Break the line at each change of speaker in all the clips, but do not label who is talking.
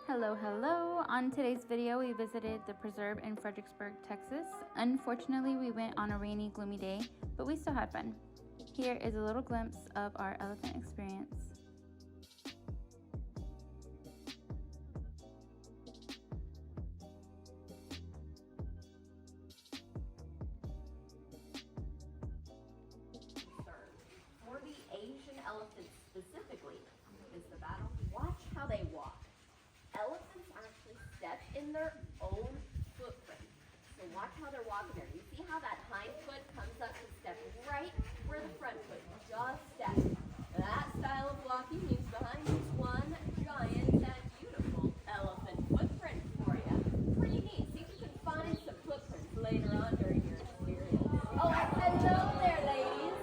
Hello, hello. On today's video, we visited the preserve in Fredericksburg, Texas. Unfortunately, we went on a rainy, gloomy day, but we still had fun. Here is a little glimpse of our elephant experience.
For the Asian elephants specifically, is the battle. Watch how they walk. Elephants actually step in their own footprint. So watch how they're walking there. You see how that hind foot comes up to step right where the front foot just steps. That style of walking leaves behind us one giant and beautiful elephant footprint for you. Pretty neat. See if you can find some footprints later on during your experience. Oh, and hello there, ladies.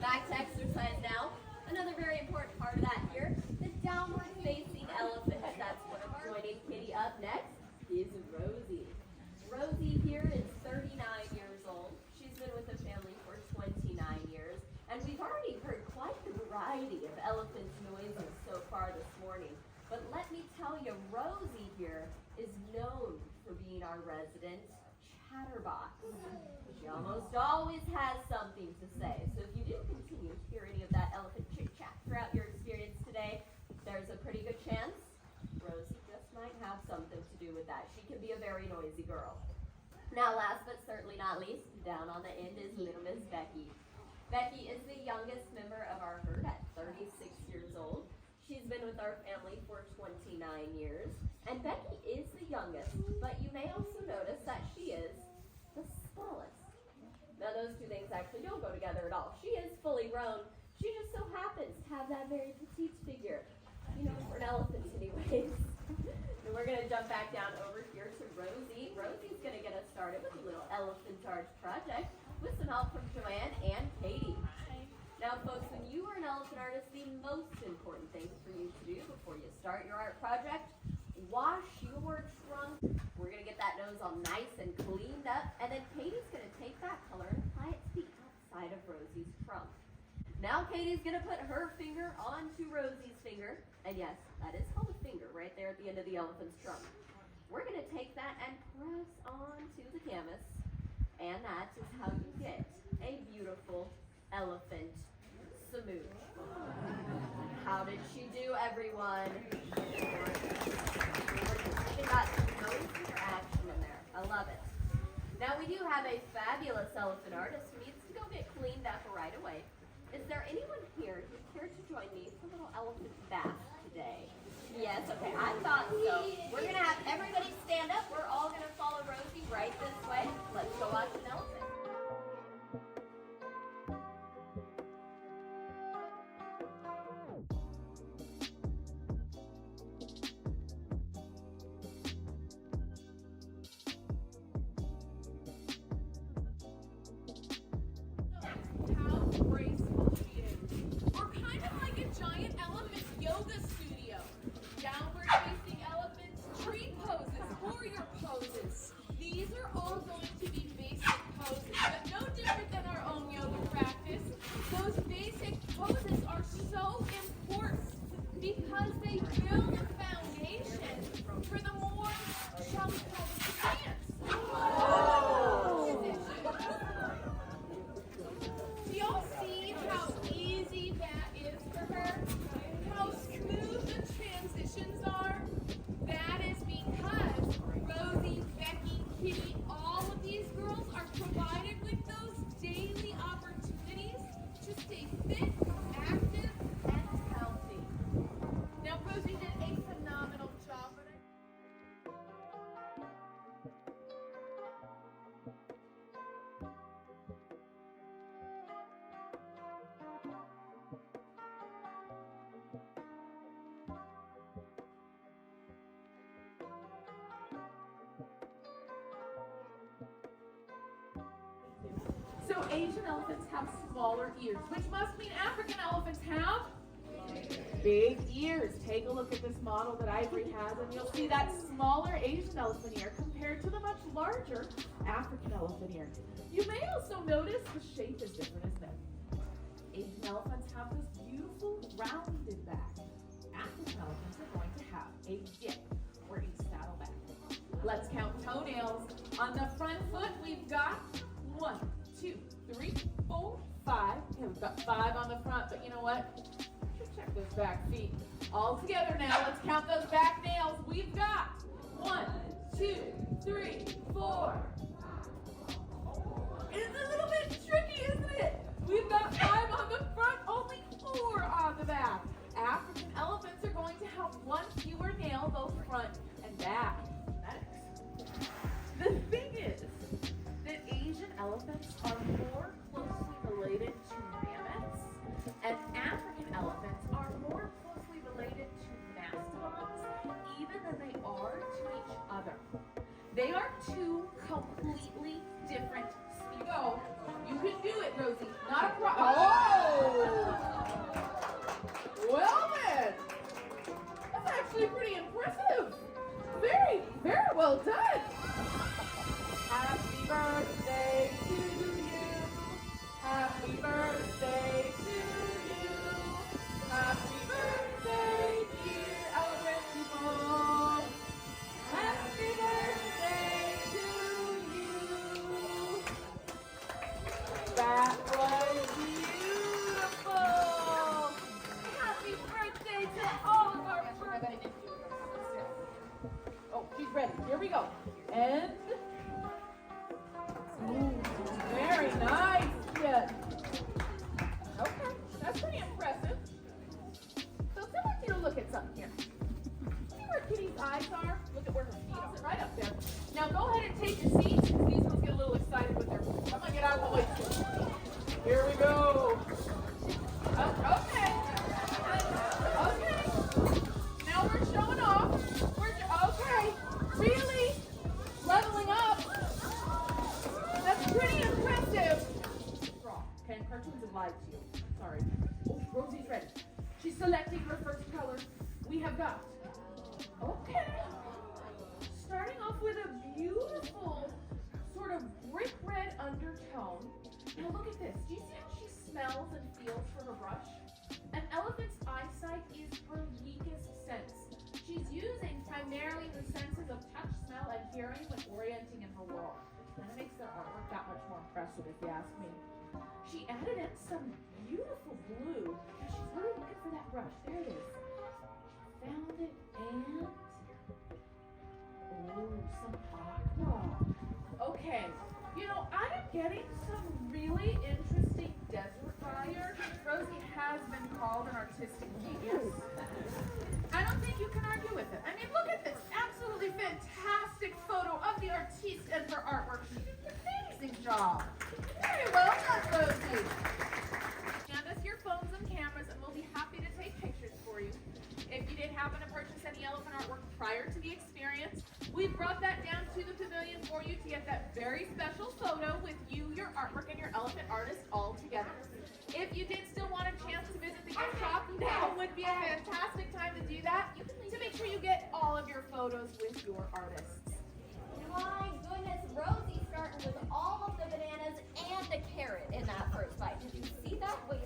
Back to exercise now. Another very important part of that here, the downward facing elephant. That's what I'm joining Kitty up next is Rosie. Rosie here is 39 years old. She's been with the family for 29 years. And we've already heard quite the variety of elephant noises so far this morning. But let me tell you, Rosie here is known for being our resident chatterbox. She almost always has something to say. So if you do continue to hear any of that elephant chit-chat throughout your experience today, there's a pretty good chance Rosie just might have something to do with that. She can be a very noisy girl. Now, last but certainly not least, down on the end is little Miss Becky. Becky is the youngest member of our herd at 36 years old. She's been with our family for 29 years. And Becky is the youngest, but you may also notice that she is the smallest. Now, those two things actually don't go together at all. She is fully grown. She just so happens to have that very petite figure. You know, for an elephant anyways. And we're going to jump back down over here to Rosie. Rosie's going to get us started with a little elephant charge project with some help from Joanne and Katie. Hi. Now, folks, when you are an elephant artist, the most important thing for you to do before you start your art project, wash your trunk. We're going to get that nose all nice and cleaned up, and then Katie's going to take that color and apply it to the outside of Rosie's trunk. Now Katie's going to put her finger onto Rosie's finger, and yes, that is called a finger right there at the end of the elephant's trunk. We're going to take that and press onto the canvas, and that is how you get a beautiful elephant smooch. How did she do, everyone? She got some nose interaction in there. I love it. Now we do have a fabulous elephant artist who needs to go get cleaned up right away. Is there anyone here who'd care to join me for a little elephant bath today? Yes, okay, I thought so. We're going to have everybody stand up. We're all going to follow Rosie right this way. Let's go watch an elephant.
How graceful she is. We're kind of like a giant elephant yoga studio. Downward facing elephants, tree poses, warrior poses. These are all going to be basic poses, but no different than our own yoga practice. Those basic poses are so important because they build a foundation for the more, shall we call it, advanced position. Do y'all see how easy that is for her? How smooth the transitions are? That is because Rosie, Becky, Kitty, all of these girls are provided with those daily opportunities to stay fit, active, and healthy. Now, Rosie did a phenomenal job, but so Asian elephants have smaller ears, which must mean African elephants have big ears. Take a look at this model that Ivory has, and you'll see that smaller Asian elephant ear compared to the much larger African elephant ear. You may also notice the shape is different, isn't it? Asian elephants have this beautiful rounded back. African elephants are going to have a dip. toenails. On the front foot, we've got 1, 2, 3, 4, 5. Okay, we've got 5 on the front, but you know what? Should check those back feet. All together now, let's count those back nails. We've got 1, 2, 3, 4. It's a little bit tricky, isn't it? We've got 5 on the front, only 4 on the back. African elephants are going to have 1 fewer nail, both front and back. The thing is that Asian elephants are more closely related to mammoths, and African elephants are more closely related to mastodons, even than they are to each other. They are 2 completely different species. Go. You can do it, Rosie. Not a problem. Oh! Well then, that's actually pretty impressive. Very, very well done. Happy birthday to you. Happy birthday to you. Happy birthday, dear elephant people. Happy birthday to you. That was beautiful. Happy birthday to all of our birthday. Oh, she's ready. Here we go. And very nice, kid. Okay, that's pretty impressive. So I want you to look at something here. See where Kitty's eyes are? Look at where her feet are, right up there. Now go ahead and take your seats, because these ones get a little excited with their food. I'm gonna get out of the way. Here we go. Okay. Okay. Now we're showing off. Okay. Really? Leveling up. That's pretty impressive. Okay, cartoons have lied to you. Sorry. Oh, Rosie's ready. She's selecting her first color. We have got. Okay. Starting off with a beautiful sort of brick red undertone. Now look at this. Do you see how she smells and feels for her brush? An elephant's eyesight is her weakest sense. She's using primarily her senses of touch, smell, and hearing when orienting in her world. And it makes their artwork that much more impressive, if you ask me. She added in some beautiful blue. Now she's really looking for that brush. There it is. Found it, and oh, some aqua. Okay, you know, I am getting some really interesting desert fire. Rosie has been called an artistic genius. I don't think you can argue with it. I mean, look at this absolutely fantastic photo of the artiste and her artwork. She did an amazing job. Very well done, Rosie. Hand us your phones and cameras, and we'll be happy to take pictures for you. If you did happen to purchase any elephant artwork prior to the experience, we brought that down to the pavilion for you to get that very special photo with you, your artwork, and your elephant artist all together. If you did still want a chance to visit the gift shop, now would be a fantastic time to do that, to make sure you get all of your photos with your artists.
My goodness, Rosie starting with all of the bananas and the carrot in that first bite. Did you see that? Wait,